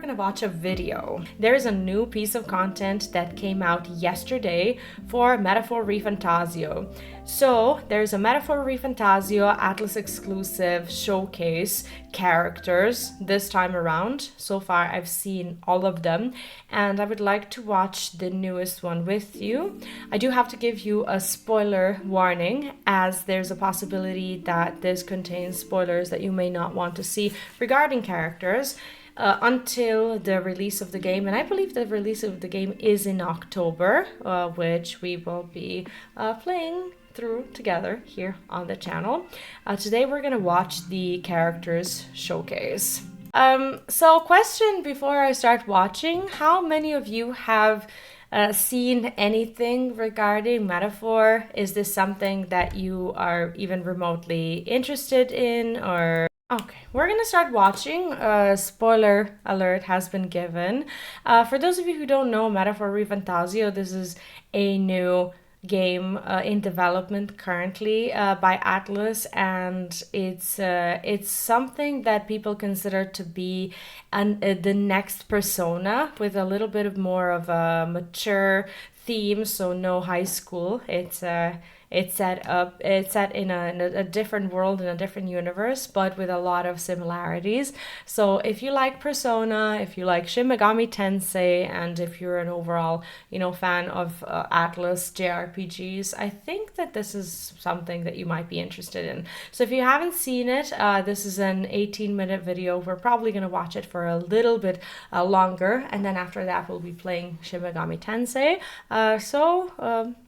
gonna watch a video. There's a new piece of content that came out yesterday for Metaphor ReFantazio. So there's a Metaphor ReFantazio ATLUS exclusive showcase characters this time around. So far I've seen all of them and I would like to watch the newest one with you. I do have to give you a spoiler warning as there's a possibility that this contains spoilers that you may not want to see regarding characters until the release of the game. And I believe the release of the game is in October, which we will be playing through together here on the channel. Today we're gonna watch the characters showcase. So question before I start watching, how many of you have seen anything regarding Metaphor? Is this something that you are even remotely interested in, or... Okay, we're gonna start watching. Spoiler alert has been given. For those of you who don't know, Metaphor ReFantazio, this is a new game in development currently by ATLUS, and it's something that people consider to be the next Persona with a little bit of more of a mature theme, so no high school. It's set in a different world, in a different universe, but with a lot of similarities. So if you like Persona, if you like Shin Megami Tensei, and if you're an overall, fan of ATLUS JRPGs, I think that this is something that you might be interested in. So if you haven't seen it, this is an 18-minute video. We're probably going to watch it for a little bit longer, and then after that we'll be playing Shin Megami Tensei. So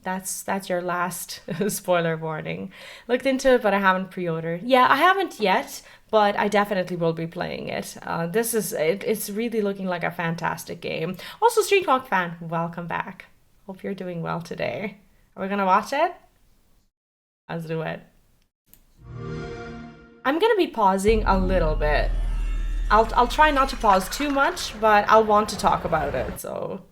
that's your last spoiler warning. Looked into it, but I haven't pre-ordered. Yeah, I haven't yet, but I definitely will be playing it. It's really looking like a fantastic game. Also, Street Walk fan, welcome back. Hope you're doing well today. Are we gonna watch it? Let's do it. I'm gonna be pausing a little bit. I'll try not to pause too much, but I'll want to talk about it, so...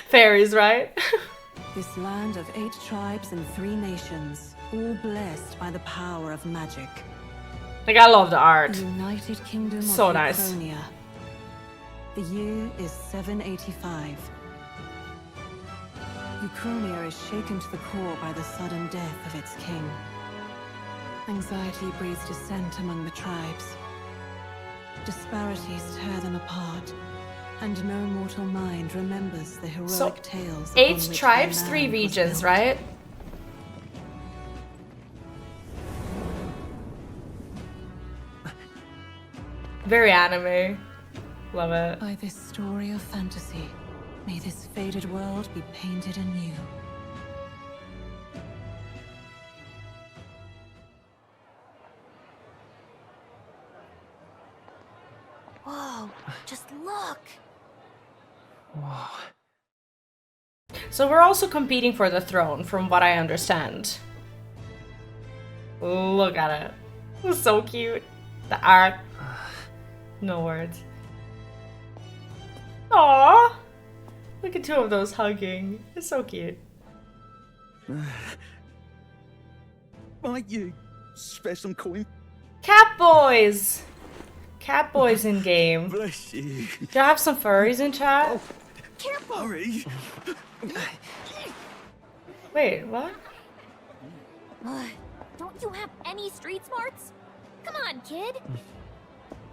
Fairies, right? This land of 8 tribes and 3 nations, all blessed by the power of magic. Like, I love the art. The United Kingdom So of nice. Laconia. The year is 785. Ukrainia is shaken to the core by the sudden death of its king. Anxiety breeds dissent among the tribes. Disparities tear them apart. And no mortal mind remembers the heroic tales. 8 tribes, 3 regions, right? Very anime. Love it. By this story of fantasy, may this faded world be painted anew. Whoa, just look! Whoa. So we're also competing for the throne, from what I understand. Look at it. It's so cute. The art. No words. Aww. Look at 2 of those hugging. It's so cute. Might you spare some coin? Cat boys! Cat boys in game. Bless you. Do you have some furries in chat? Oh, hurry. Wait, what? Don't you have any street smarts? Come on, kid!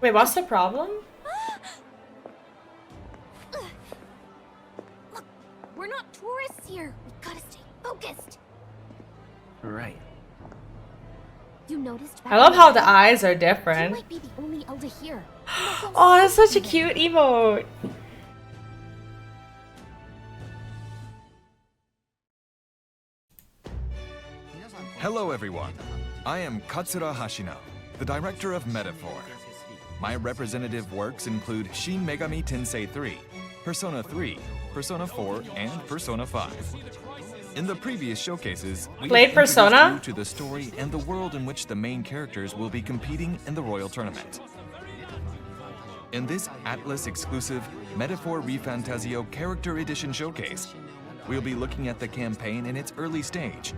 Wait, what's the problem? Look, we're not tourists here. We've gotta stay focused. Right. You noticed? I love how the eyes are You different. might be the only Elder here. Oh, that's such a cute emote. Hello everyone, I am Katsura Hashino, the director of Metaphor. My representative works include Shin Megami Tensei 3, Persona 3, Persona 4, and Persona 5. In the previous showcases, we Played have introduced Persona? you to the story and the world in which the main characters will be competing in the Royal Tournament. In this ATLUS exclusive Metaphor ReFantazio Character Edition showcase, we'll be looking at the campaign in its early stage,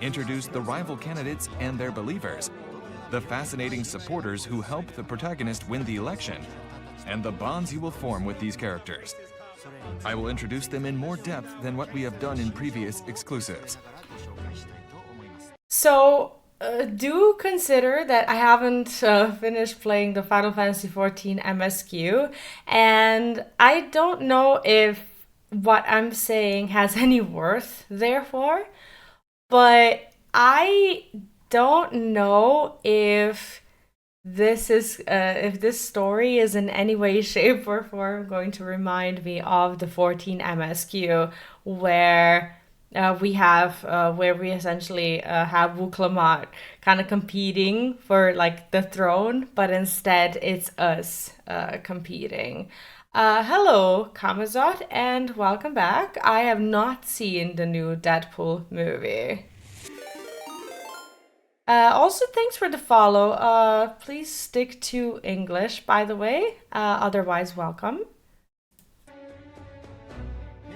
introduce the rival candidates and their believers, the fascinating supporters who help the protagonist win the election, and the bonds he will form with these characters. I will introduce them in more depth than what we have done in previous exclusives. So, do consider that I haven't finished playing the Final Fantasy XIV MSQ, and I don't know if what I'm saying has any worth, therefore, but I don't know if this story is in any way, shape, or form going to remind me of the 14 MSQ, where we essentially have Wuklamat kind of competing for like the throne, but instead it's us competing. Hello, Kamazot, and welcome back. I have not seen the new Deadpool movie. Also, thanks for the follow. Please stick to English, by the way. Otherwise, welcome.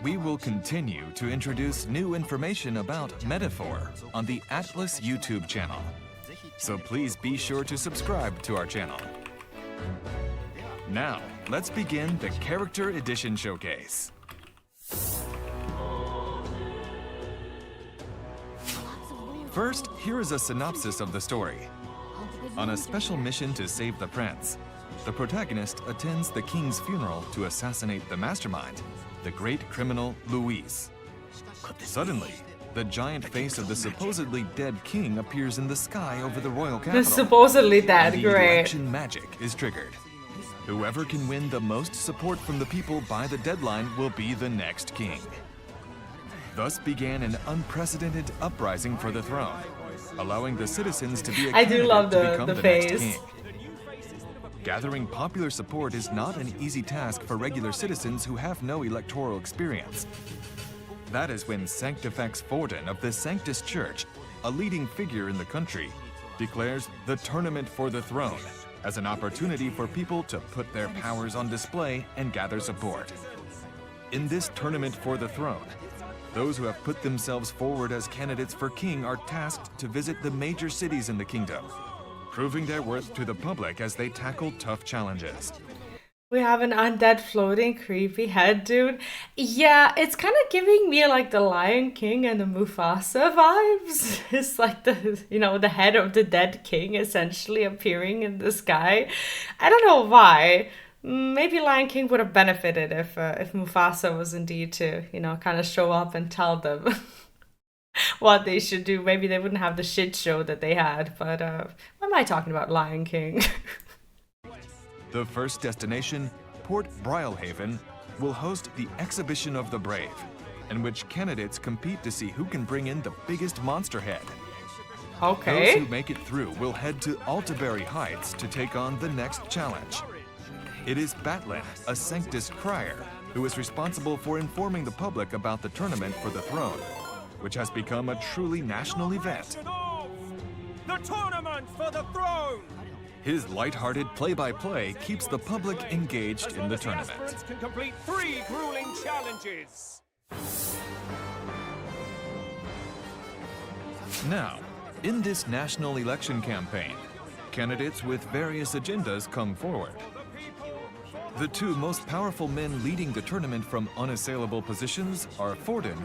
We will continue to introduce new information about Metaphor on the ATLUS YouTube channel. So please be sure to subscribe to our channel. Now, let's begin the Character Edition Showcase. First, here is a synopsis of the story. On a special mission to save the prince, the protagonist attends the king's funeral to assassinate the mastermind, the great criminal Luis. Suddenly, the giant face of the supposedly dead king appears in the sky over the royal capital. The supposedly dead, the great. election magic is triggered. Whoever can win the most support from the people by the deadline will be the next king. Thus began an unprecedented uprising for the throne, allowing the citizens to be a I do love candidate to become the the face. next king. Gathering popular support is not an easy task for regular citizens who have no electoral experience. That is when Sanctifex Forden of the Sanctus Church, a leading figure in the country, declares the Tournament for the Throne as an opportunity for people to put their powers on display and gather support. In this Tournament for the Throne, those who have put themselves forward as candidates for king are tasked to visit the major cities in the kingdom, proving their worth to the public as they tackle tough challenges. We have an undead floating creepy head dude. Yeah, it's kind of giving me like the Lion King and the Mufasa vibes. It's like the head of the dead king essentially appearing in the sky. I don't know why. Maybe Lion King would have benefited if Mufasa was indeed to, kind of show up and tell them what they should do. Maybe they wouldn't have the shit show that they had, but why am I talking about Lion King? The first destination, Port Brilehaven, will host the Exhibition of the Brave, in which candidates compete to see who can bring in the biggest monster head. Okay. Those who make it through will head to Altaberry Heights to take on the next challenge. It is Batlin, a Sanctus crier, who is responsible for informing the public about the Tournament for the Throne, which has become a truly national event. The Tournament for the Throne! His lighthearted play-by-play keeps the public engaged in the tournament. Aspirants can complete 3 grueling challenges. Now, in this national election campaign, candidates with various agendas come forward. The 2 most powerful men leading the tournament from unassailable positions are Forden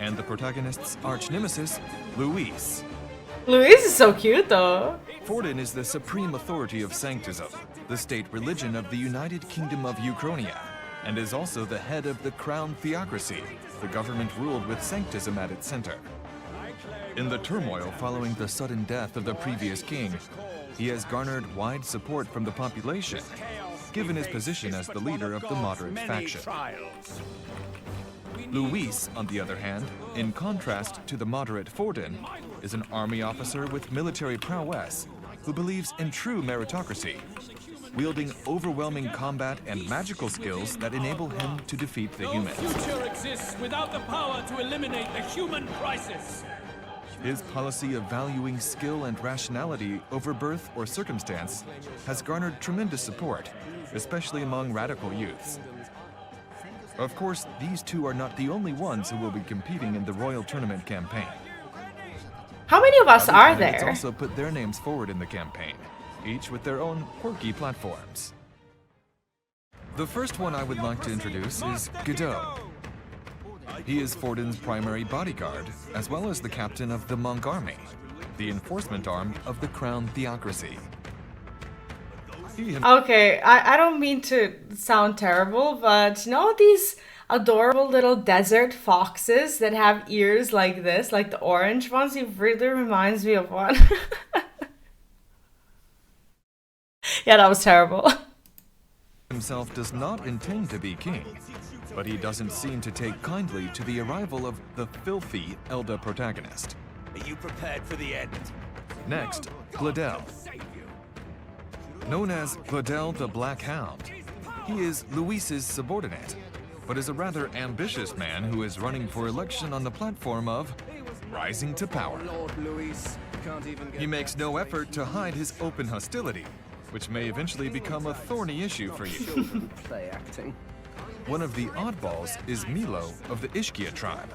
and the protagonist's arch-nemesis, Luis. Luis is so cute though. Forden is the supreme authority of Sanctism, the state religion of the United Kingdom of Uchronia, and is also the head of the Crown Theocracy, the government ruled with Sanctism at its center. In the turmoil following the sudden death of the previous king, he has garnered wide support from the population, given his position as the leader of the moderate faction. Luis, on the other hand, in contrast to the moderate Forden, is an army officer with military prowess who believes in true meritocracy, wielding overwhelming combat and magical skills that enable him to defeat the humans. No future exists without the power to eliminate the human crisis. His policy of valuing skill and rationality over birth or circumstance has garnered tremendous support, especially among radical youths. Of course, these 2 are not the only ones who will be competing in the Royal Tournament campaign. How many of us Other are candidates there? also put their names forward in the campaign, each with their own quirky platforms. The first one I would like to introduce is Godot. He is Forden's primary bodyguard, as well as the captain of the Monk Army, the enforcement arm of the Crown Theocracy. Okay, I don't mean to sound terrible, but you know these adorable little desert foxes that have ears like this, like the orange ones? He really reminds me of one. Yeah, that was terrible. Himself does not intend to be king, but he doesn't seem to take kindly to the arrival of the filthy Elder protagonist. Are you prepared for the end? Next, Gladel. Known as Gladel the Black Hound, he is Luis's subordinate, but is a rather ambitious man who is running for election on the platform of rising to power. He makes no effort to hide his open hostility, which may eventually become a thorny issue for you. One of the oddballs is Milo of the Ishkia tribe,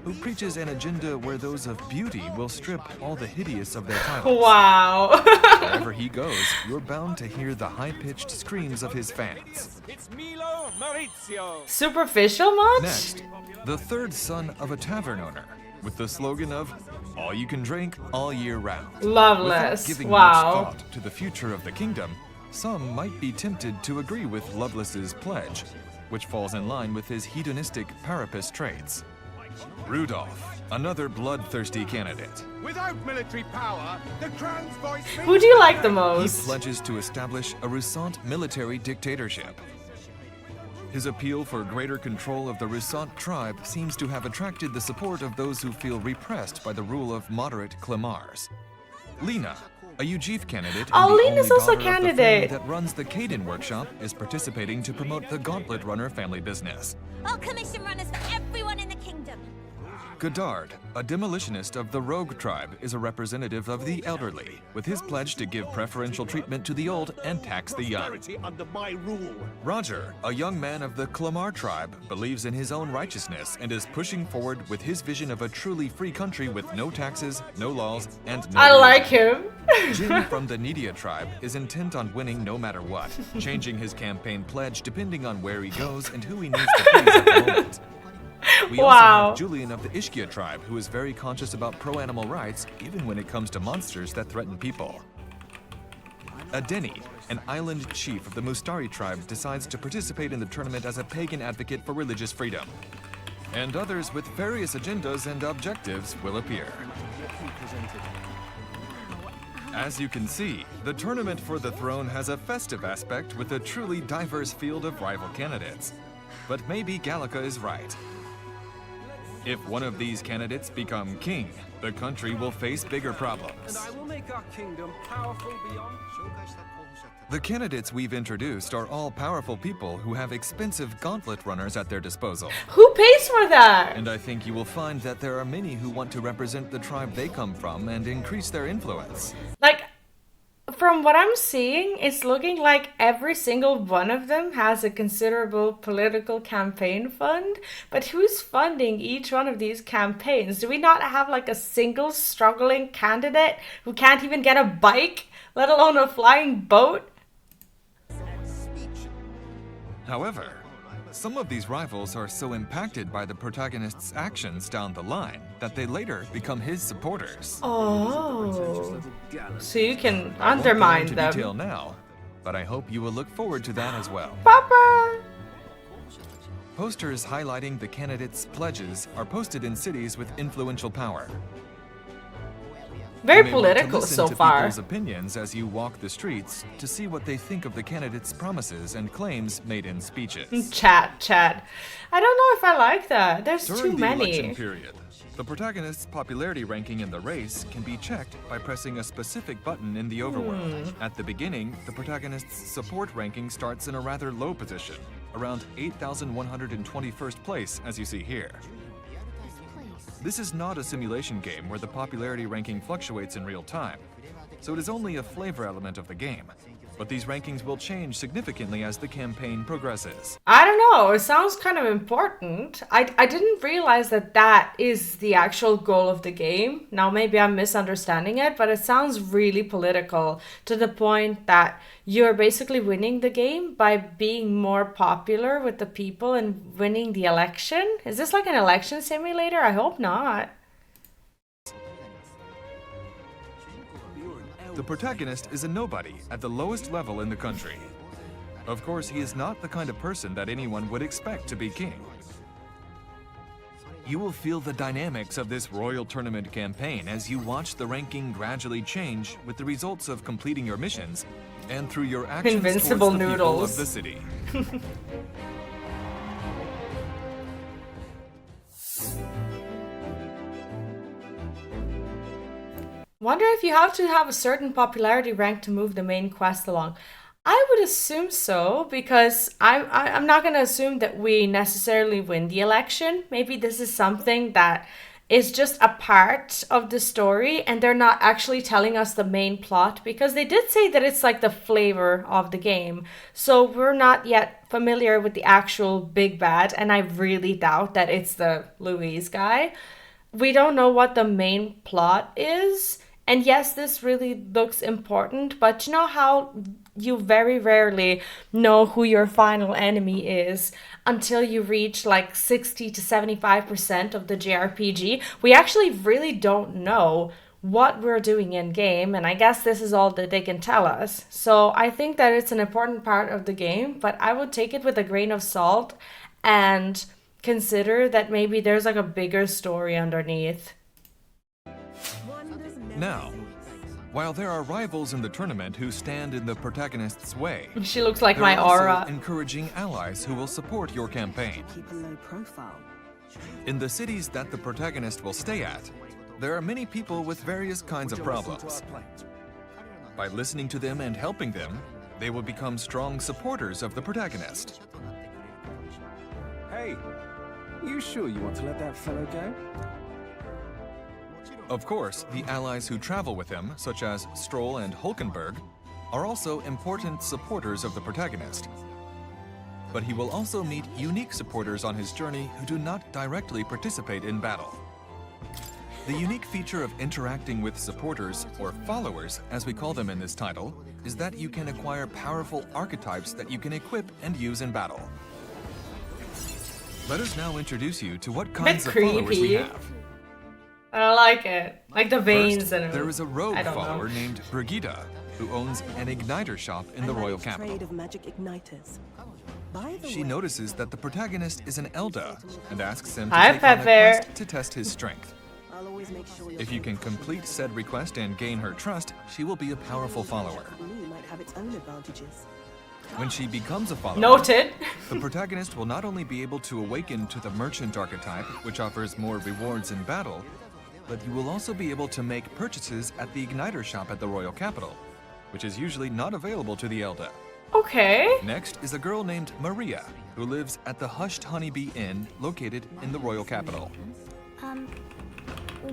who preaches an agenda where those of beauty will strip all the hideous of their titles. Wow. Wherever he goes, you're bound to hear the high-pitched screams of his fans. It's Milo Maurizio. Superficial much? Next, the third son of a tavern owner, with the slogan of all you can drink all year round. Loveless. Without giving Wow. much thought to the future of the kingdom, some might be tempted to agree with Loveless's pledge, which falls in line with his hedonistic parapus traits. Rudolph, another bloodthirsty candidate. Without military power, the crown's voice. Who do you like the He most? pledges to establish a Rusant military dictatorship. His appeal for greater control of the Rusant tribe seems to have attracted the support of those who feel repressed by the rule of moderate Clemars. Lena, a Ujif candidate and Oh, the Lena's only also a daughter of the family candidate. that runs the Caden workshop, is participating to promote the Gauntlet Runner family business. I'll commission runners for everyone in the kingdom. Godard, a demolitionist of the Rogue tribe, is a representative of the elderly, with his pledge to give preferential treatment to the old and tax the young. Under my rule. Roger, a young man of the Clemar tribe, believes in his own righteousness and is pushing forward with his vision of a truly free country with no taxes, no laws, and no I like religion. him. Jin from the Nidia tribe is intent on winning no matter what, changing his campaign pledge depending on where he goes and who he needs to please at the moment. We also Wow. have Julian of the Ishkia tribe, who is very conscious about pro-animal rights, even when it comes to monsters that threaten people. Adeni, an island chief of the Mustari tribe, decides to participate in the tournament as a pagan advocate for religious freedom. And others with various agendas and objectives will appear. As you can see, the tournament for the throne has a festive aspect with a truly diverse field of rival candidates. But maybe Gallica is right. If one of these candidates become king, the country will face bigger problems. will make our kingdom powerful beyond. The candidates we've introduced are all powerful people who have expensive gauntlet runners at their disposal. Who pays for that? And I think you will find that there are many who want to represent the tribe they come from and increase their influence. Like, from what I'm seeing, it's looking like every single one of them has a considerable political campaign fund. But who's funding each one of these campaigns? Do we not have like a single struggling candidate who can't even get a bike, let alone a flying boat? However, some of these rivals are so impacted by the protagonist's actions down the line that they later become his supporters. Oh, so you can I won't go undermine into detail them. now, but I hope you will look forward to that as well. Papa! Posters highlighting the candidates' pledges are posted in cities with influential power. Very You may want to political listen so to far. people's opinions as you walk the streets to see what they think of the candidates' promises and claims made in speeches. Chat. I don't know if I like that. There's During too the election many. period, the protagonist's popularity ranking in the race can be checked by pressing a specific button in the overworld. At the beginning, the protagonist's support ranking starts in a rather low position, around 8,121st place, as you see here. This is not a simulation game where the popularity ranking fluctuates in real time, so it is only a flavor element of the game. but these rankings will change significantly as the campaign progresses. I don't know, it sounds kind of important. I didn't realize that that is the actual goal of the game. Now maybe I'm misunderstanding it, but it sounds really political to the point that you're basically winning the game by being more popular with the people and winning the election. Is this like an election simulator? I hope not. The protagonist is a nobody at the lowest level in the country. Of course, he is not the kind of person that anyone would expect to be king. You will feel the dynamics of this royal tournament campaign as you watch the ranking gradually change with the results of completing your missions and through your actions Invincible towards the people noodles. of the city. Wonder if you have to have a certain popularity rank to move the main quest along. I would assume so, because I'm not going to assume that we necessarily win the election. Maybe this is something that is just a part of the story and they're not actually telling us the main plot, because they did say that it's like the flavor of the game. So we're not yet familiar with the actual big bad, and I really doubt that it's the Louise guy. We don't know what the main plot is. And yes, this really looks important, but you know how you very rarely know who your final enemy is until you reach like 60 to 75% of the JRPG? We actually really don't know what we're doing in game, and I guess this is all that they can tell us. So I think that it's an important part of the game, but I would take it with a grain of salt and consider that maybe there's like a bigger story underneath. Now, while there are rivals in the tournament who stand in the protagonist's way, She looks like there my are aura. also encouraging allies who will support your campaign. Keep a low profile. In the cities that the protagonist will stay at, there are many people with various kinds of problems. By listening to them and helping them, they will become strong supporters of the protagonist. Hey, you sure you want to let that fellow go? Of course, the allies who travel with him, such as Stroll and Hulkenberg, are also important supporters of the protagonist. But he will also meet unique supporters on his journey who do not directly participate in battle. The unique feature of interacting with supporters, or followers as we call them in this title, is that you can acquire powerful archetypes that you can equip and use in battle. Let us now introduce you to what kinds of followers we creepy. have. I like it. Like the veins First, and there is a rogue I don't know. follower named Brigida, who owns an igniter shop in the royal capital. Trade of magic igniters. By the She way, notices that the protagonist is an Elda and asks him to Hi, take on a Pepper. quest to test his strength. I'll always make sure your If you can complete said request and gain her trust, she will be a powerful follower. me might have its own advantages. When she becomes a follower, Noted. the protagonist will not only be able to awaken to the merchant archetype, which offers more rewards in battle, but you will also be able to make purchases at the igniter shop at the royal capital, which is usually not available to the Elda. Okay. Next is a girl named Maria, who lives at the Hushed Honeybee Inn located in the royal capital.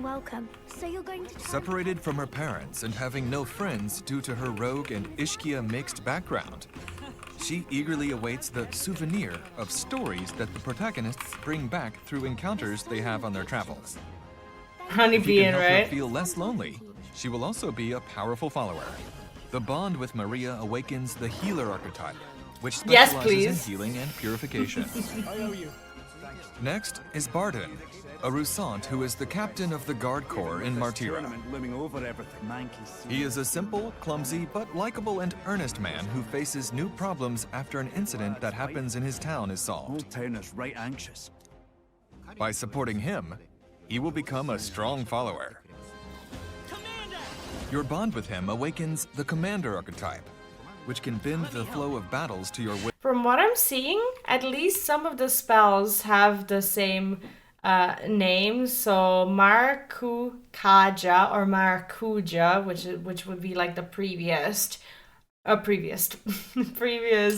Welcome. So you're going to Separated from her parents and having no friends due to her rogue and Ishkia mixed background, she eagerly awaits the souvenir of stories that the protagonists bring back through encounters they have on their travels. If you Honeybee, can help her right? feel less lonely, she will also be a powerful follower. The bond with Maria awakens the healer archetype, which Yes, specializes in please. healing and purification. Next is Barden, a Rusant who is the captain of the Guard Corps in Martira. Looming over everything. He is a simple, clumsy, but likable and earnest man who faces new problems after an incident that happens in his town is solved. Whole town is right anxious. By supporting him, he will become a strong follower. Your bond with him awakens the commander archetype, which can bend the flow of battles to your will. From what I'm seeing, at least some of the spells have the same names. So Markukaja or Maracuja, which would be like the previous a previous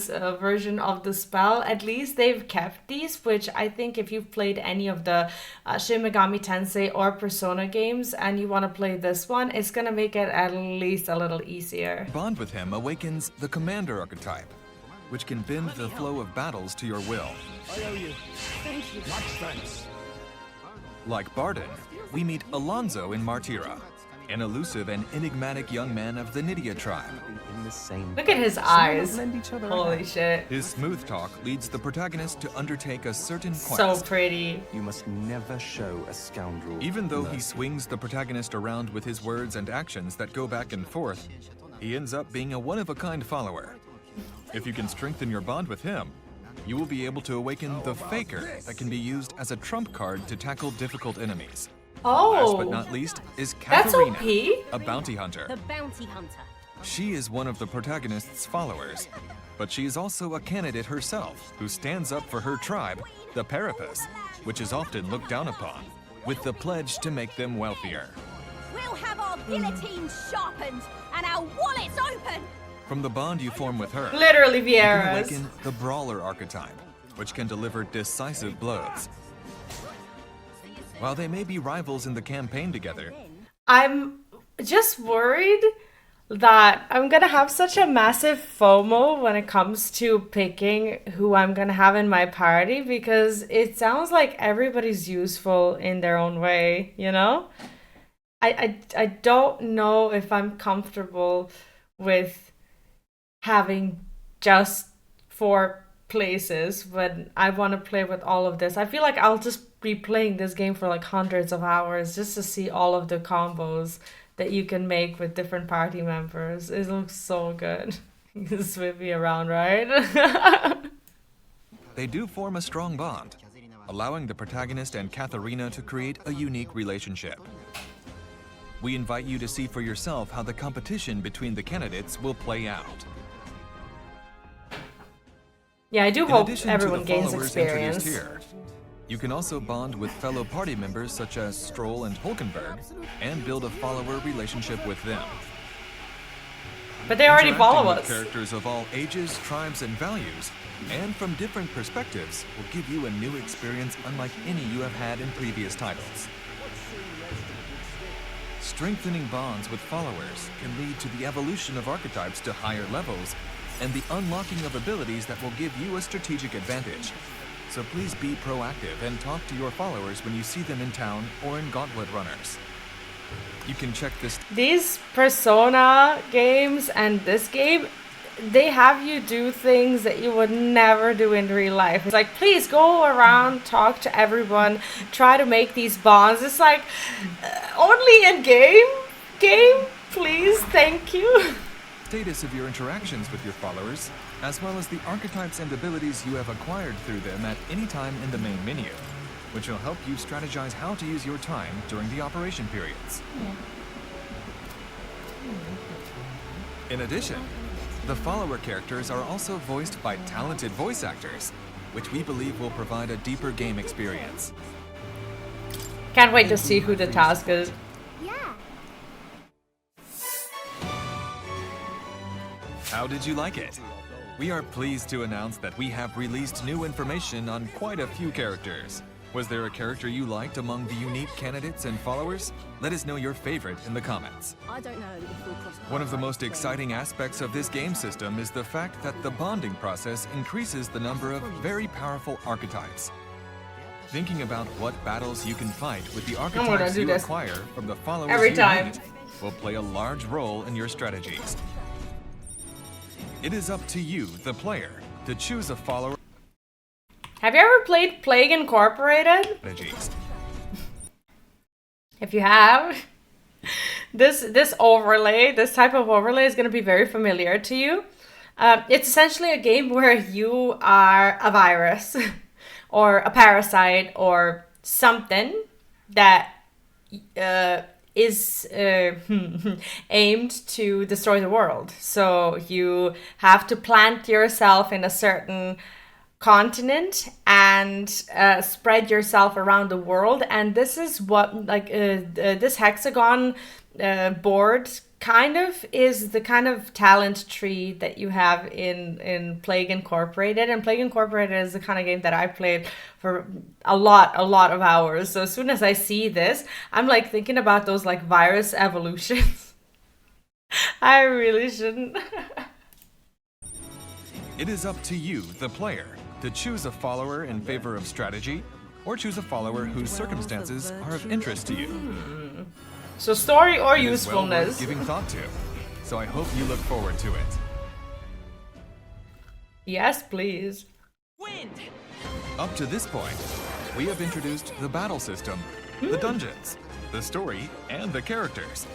version of the spell. At least they've kept these, which I think if you've played any of the Shin Megami Tensei or Persona games and you want to play this one, it's gonna make it at least a little easier. Bond with him awakens the commander archetype, which can bend the flow of battles to your will. I owe you. Thank you. Much thanks. Like Barden, we meet Alonzo in Martira, an elusive and enigmatic young man of the Nydia tribe. Look at his eyes. Holy shit. His smooth talk leads the protagonist to undertake a certain quest. So pretty. You must never show a scoundrel. Even though he swings the protagonist around with his words and actions that go back and forth, he ends up being a one-of-a-kind follower. If you can strengthen your bond with him, you will be able to awaken the Faker that can be used as a trump card to tackle difficult enemies. Last but not least is that's Katharina, OP. a bounty hunter. The bounty hunter. She is one of the protagonist's followers, but she is also a candidate herself who stands up for her tribe, the Parapus, which is often looked down upon, with the pledge to make them wealthier. We'll have our guillotines sharpened and our wallets open. From the bond you form with her, Literally you can Vieira's. awaken the Brawler archetype, which can deliver decisive blows. While they may be rivals in the campaign together, I'm just worried that I'm gonna have such a massive FOMO when it comes to picking who I'm gonna have in my party, because it sounds like everybody's useful in their own way, you know? I don't know if I'm comfortable with having just 4 places when I want to play with all of this. I feel like I'll just be playing this game for like hundreds of hours just to see all of the combos that you can make with different party members. It looks so good. You can swim me around, right? they do form a strong bond, allowing the protagonist and Katharina to create a unique relationship. We invite you to see for yourself how the competition between the candidates will play out. Yeah, I do In hope addition everyone to the gains followers experience. introduced here, you can also bond with fellow party members such as Stroll and Hulkenberg and build a follower relationship with them. But they already Interacting follow with us. Characters of all ages, tribes, and values, and from different perspectives, will give you a new experience unlike any you have had in previous titles. Strengthening bonds with followers can lead to the evolution of archetypes to higher levels and the unlocking of abilities that will give you a strategic advantage. So please be proactive and talk to your followers when you see them in town or in Gauntlet Runners. You can check this. These Persona games and this game, they have you do things that you would never do in real life. It's like, please go around, talk to everyone, try to make these bonds. It's like, only in game, please, thank you. Status of your interactions with your followers, as well as the archetypes and abilities you have acquired through them at any time in the main menu, which will help you strategize how to use your time during the operation periods. In addition, the follower characters are also voiced by talented voice actors, which we believe will provide a deeper game experience. Can't wait to see who the task is. Yeah. How did you like it? We are pleased to announce that we have released new information on quite a few characters. Was there a character you liked among the unique candidates and followers? Let us know your favorite in the comments. I don't know if we'll cross One of the most exciting aspects of this game system is the fact that the bonding process increases the number of very powerful archetypes. Thinking about what battles you can fight with the archetypes do you this acquire from the followers every you time. meet will play a large role in your strategies. It is up to you, the player, to choose a follower Have you ever played Plague Incorporated? strategies. If you have, this overlay, this type of overlay is going to be very familiar to you. It's essentially a game where you are a virus or a parasite or something that is aimed to destroy the world. So you have to plant yourself in a certain continent and spread yourself around the world. And this is what, like, this hexagon board kind of is the kind of talent tree that you have in Plague Incorporated. And Plague Incorporated is the kind of game that I played for a lot of hours. So as soon as I see this, I'm like thinking about those like virus evolutions. I really shouldn't. It is up to you, the player, to choose a follower in favor of strategy, or choose a follower whose circumstances are of interest to you. So story or It is well worth usefulness? giving thought to, so I hope you look forward to it. Yes, please. Up to this point, we have introduced the battle system, the dungeons, the story, and the characters.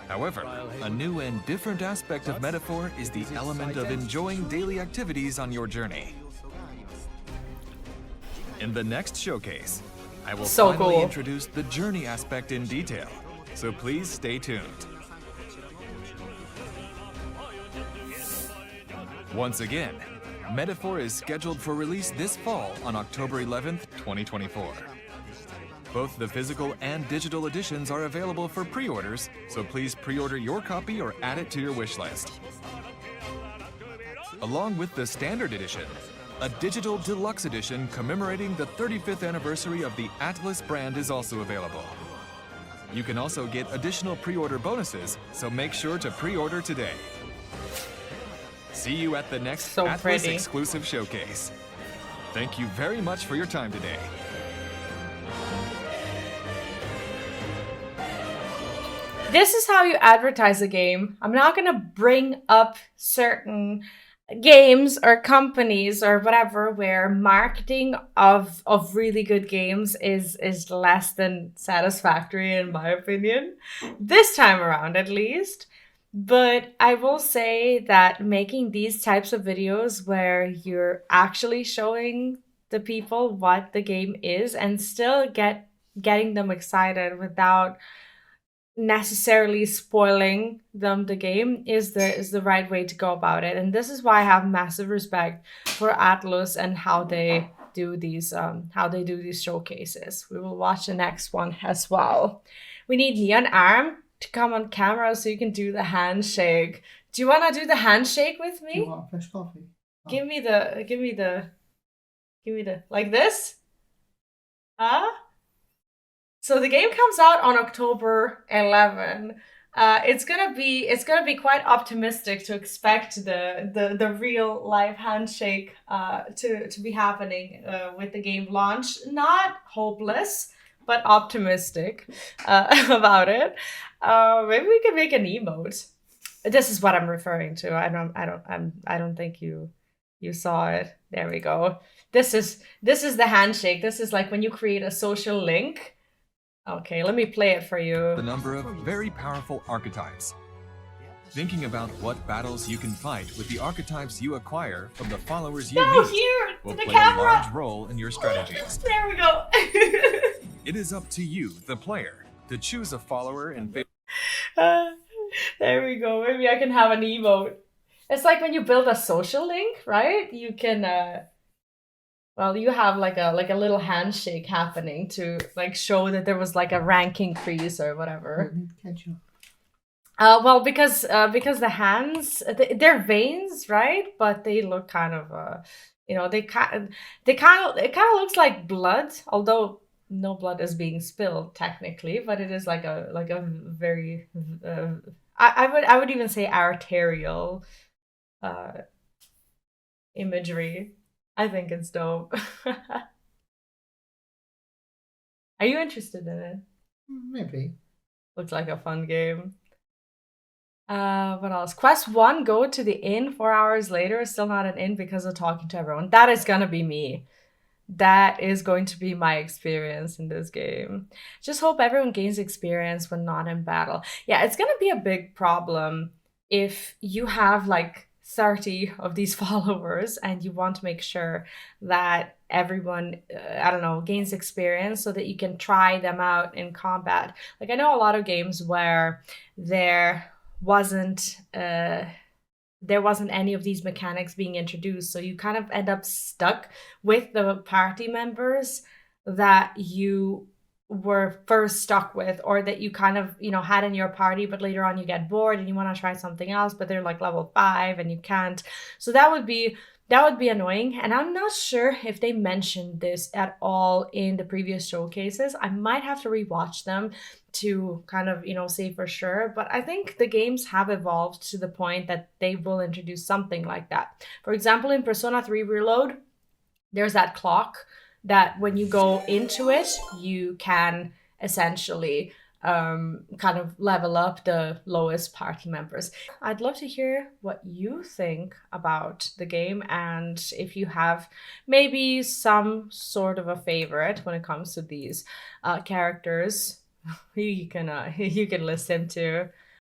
However, a new and different aspect of Metaphor is the element of enjoying daily activities on your journey. In the next showcase, I will So finally cool. introduce the journey aspect in detail, so please stay tuned. Once again, Metaphor is scheduled for release this fall on October 11th, 2024. Both the physical and digital editions are available for pre-orders, so please pre-order your copy or add it to your wish list. Along with the standard edition, a digital deluxe edition commemorating the 35th anniversary of the ATLUS brand is also available. You can also get additional pre-order bonuses, so make sure to pre-order today. See you at the next So ATLUS pretty. exclusive showcase. Thank you very much for your time today. This is how you advertise a game. I'm not gonna bring up certain games or companies or whatever where marketing of really good games is less than satisfactory in my opinion. This time around at least. But I will say that making these types of videos where you're actually showing the people what the game is and still getting them excited without necessarily spoiling them the game is the right way to go about it. And this is why I have massive respect for ATLUS and how they do these showcases. We will watch the next one as well. We need Neon Arm to come on camera so you can do the handshake. Do you want to do the handshake with me? Do you want a fresh coffee? Give me the like this. So the game comes out on October 11. It's gonna be quite optimistic to expect the real live handshake to be happening with the game launch. Not hopeless, but optimistic about it. Maybe we can make an emote. This is what I'm referring to. I don't think you saw it. There we go. This is the handshake. This is like when you create a social link. Okay, let me play it for you. The number of very powerful archetypes. Thinking about what battles you can fight with the archetypes you acquire from the followers you No, meet here will to the play camera. a large role in your strategies. There we go. It is up to you, the player, to choose a follower in favor. There we go. Maybe I can have an emote. It's like when you build a social link, right? You can well, you have like a little handshake happening to like show that there was like a rank increase or whatever. Well, because the hands, they're veins, right? But they look kind of it kind of looks like blood, although no blood is being spilled technically, but it is like a very I would even say arterial imagery. I think it's dope. Are you interested in it? Maybe. Looks like a fun game. What else? Quest 1, go to the inn 4 hours later. Still not an inn because of talking to everyone. That is gonna be me. That is going to be my experience in this game. Just hope everyone gains experience when not in battle. Yeah, it's gonna be a big problem if you have like 30 of these followers and you want to make sure that everyone gains experience so that you can try them out in combat. Like I know a lot of games where there wasn't any of these mechanics being introduced, so you kind of end up stuck with the party members that you were first stuck with, or that you kind of, you know, had in your party, but later on you get bored and you want to try something else, but they're like level 5 and you can't. So that would be annoying. And I'm not sure if they mentioned this at all in the previous showcases. I might have to rewatch them to kind of, you know, say for sure. But I think the games have evolved to the point that they will introduce something like that. For example, in Persona 3 Reload, there's that clock that when you go into it, you can essentially kind of level up the lowest party members. I'd love to hear what you think about the game, and if you have maybe some sort of a favorite when it comes to these characters, you can listen to.